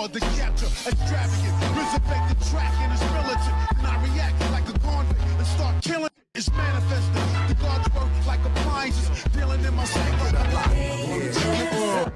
hard to capture, extravagant, resurrect the track and it's militant. And I react like a convict and start killing. It's manifested. The gods work like appliances, dealing in my sacred life.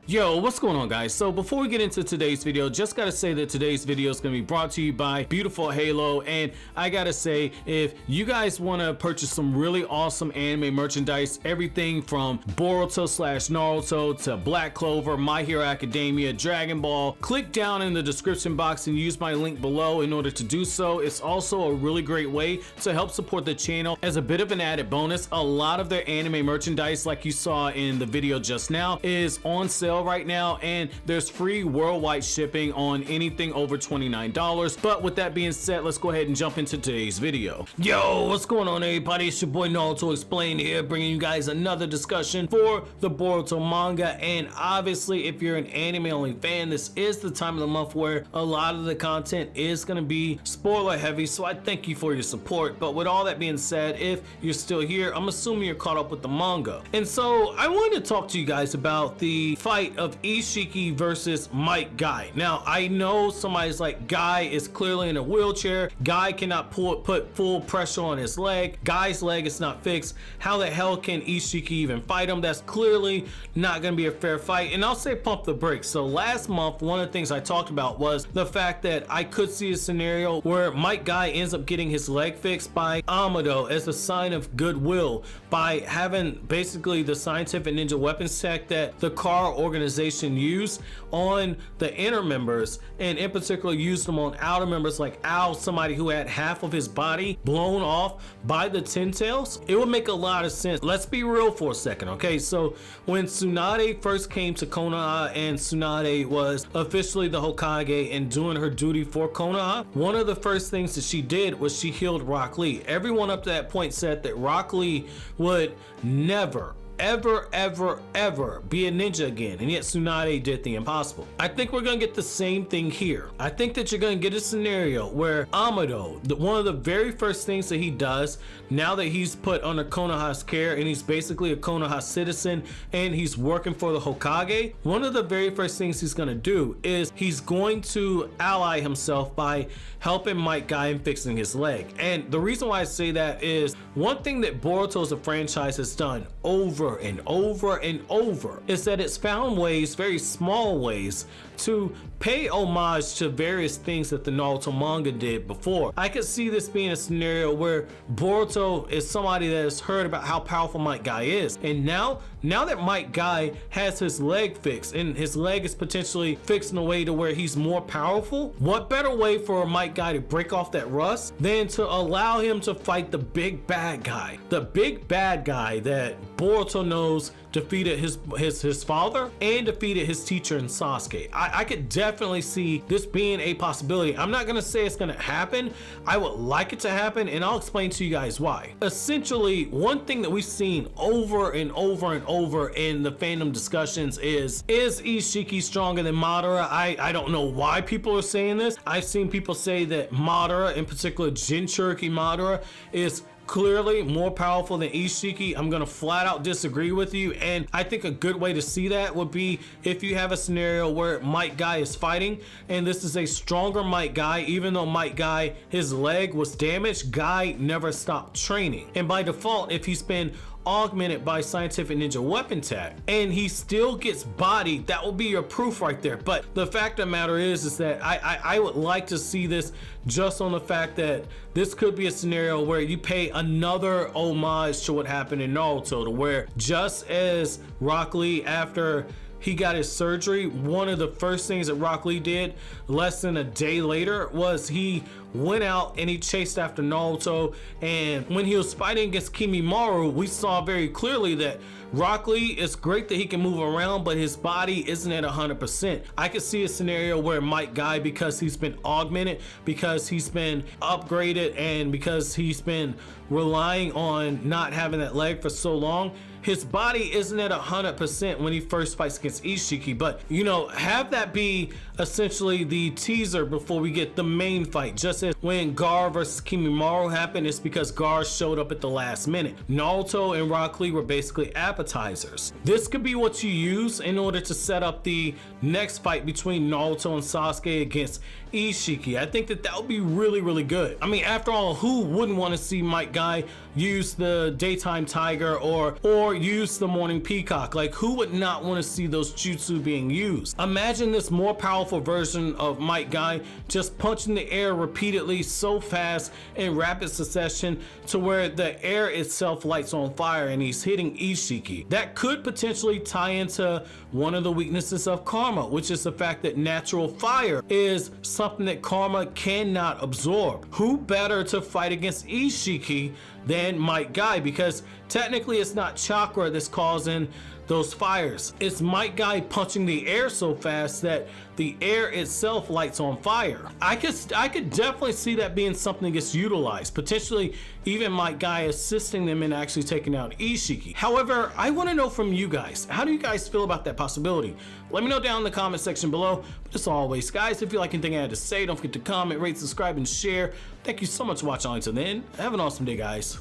Yo, what's going on, guys? So before we get into today's video, just gotta say that today's video is gonna be brought to you by Beautiful Halo. And I gotta say, if you guys want to purchase some really awesome anime merchandise, everything from Boruto / Naruto to Black Clover, My Hero Academia, Dragon Ball, click down in the description box and use my link below in order to do so. It's also a really great way to help support the channel. As a bit of an added bonus, a lot of their anime merchandise, like you saw in the video just now, is on sale right now, and there's free worldwide shipping on anything over $29. But with that being said, let's go ahead and jump into today's video. Yo, what's going on, everybody? It's your boy Naruto Explained here, bringing you guys another discussion for the Boruto manga. And obviously, if you're an anime only fan, this is the time of the month where a lot of the content is going to be spoiler heavy, so I thank you for your support. But with all that being said, if you're still here, I'm assuming you're caught up with the manga. And so I wanted to talk to you guys about the fight of Isshiki versus Might Gai. Now, I know somebody's like, Gai is clearly in a wheelchair. Gai cannot put full pressure on his leg. Gai's leg is not fixed. How the hell can Isshiki even fight him? That's clearly not going to be a fair fight. And I'll say pump the brakes. So last month, one of the things I talked about was the fact that I could see a scenario where Might Gai ends up getting his leg fixed by Amado as a sign of goodwill, by having basically the scientific ninja weapons tech that the car organization used on the inner members, and in particular used them on outer members like Al, somebody who had half of his body blown off by the Ten Tails. It would make a lot of sense. Let's be real for a second, okay? So when Tsunade first came to Konoha and Tsunade was officially the Hokage and doing her duty for Konoha, one of the first things that she did was she healed Rock Lee. Everyone up to that point said that Rock Lee would never ever be a ninja again, and yet Tsunade did the impossible. I think we're gonna get the same thing here. I think that you're gonna get a scenario where Amado, one of the very first things that he does now that he's put under Konoha's care and he's basically a Konoha citizen and he's working for the Hokage, one of the very first things he's gonna do is he's going to ally himself by helping Might Gai in fixing his leg. And the reason why I say that is one thing that Boruto as a franchise has done over and over and over is that it's found ways, very small ways, to pay homage to various things that the Naruto manga did before. I could see this being a scenario where Boruto is somebody that has heard about how powerful Might Gai is, and now that Might Gai has his leg fixed and his leg is potentially fixed in a way to where he's more powerful, what better way for Might Gai to break off that rust than to allow him to fight the big bad guy, the big bad guy that Boruto knows defeated his father and defeated his teacher in Sasuke. I could definitely see this being a possibility. I'm not gonna say it's gonna happen. I would like it to happen, and I'll explain to you guys why. Essentially, one thing that we've seen over and over and over in the fandom discussions is Isshiki stronger than Madara? I don't know why people are saying this. I've seen people say that Madara, in particular Jinchuriki Madara, is clearly more powerful than Isshiki. I'm gonna flat out disagree with you, and I think a good way to see that would be if you have a scenario where Might Gai is fighting and this is a stronger Might Gai. Even though Might Gai, his leg was damaged, Gai never stopped training, and by default, if he's been augmented by scientific ninja weapon tech and he still gets bodied, that will be your proof right there. But the fact of the matter is that I would like to see this just on the fact that this could be a scenario where you pay another homage to what happened in Naruto, to where just as Rock Lee, after he got his surgery, one of the first things that Rock Lee did less than a day later was he went out and he chased after Naruto, and when he was fighting against Kimimaro, we saw very clearly that Rock Lee, it's great that he can move around, but his body isn't at 100%. I could see a scenario where Might Gai, because he's been augmented, because he's been upgraded, and because he's been relying on not having that leg for so long, his body isn't at 100% when he first fights against Isshiki. But, you know, have that be essentially the teaser before we get the main fight, just says when Gar versus Kimimaro happened, it's because Gar showed up at the last minute. Naruto and Rock Lee were basically appetizers. This could be what you use in order to set up the next fight between Naruto and Sasuke against Isshiki. I think that would be really, really good. I mean, after all, who wouldn't want to see Might Gai use the daytime tiger or use the morning peacock? Like, who would not want to see those jutsu being used? Imagine this more powerful version of Might Gai just punching the air repeatedly so fast in rapid succession to where the air itself lights on fire and he's hitting Isshiki. That could potentially tie into one of the weaknesses of karma, which is the fact that natural fire is something that karma cannot absorb. Who better to fight against Isshiki than Might Gai? Because technically it's not chakra that's causing those fires. It's Might Gai punching the air so fast that the air itself lights on fire. I could definitely see that being something that gets utilized, potentially even Might Gai assisting them in actually taking out Isshiki. However, I want to know from you guys, how do you guys feel about that possibility? Let me know down in the comment section below. But as always, guys, if you like anything I had to say, don't forget to comment, rate, subscribe, and share. Thank you so much for watching. Until then, have an awesome day, guys.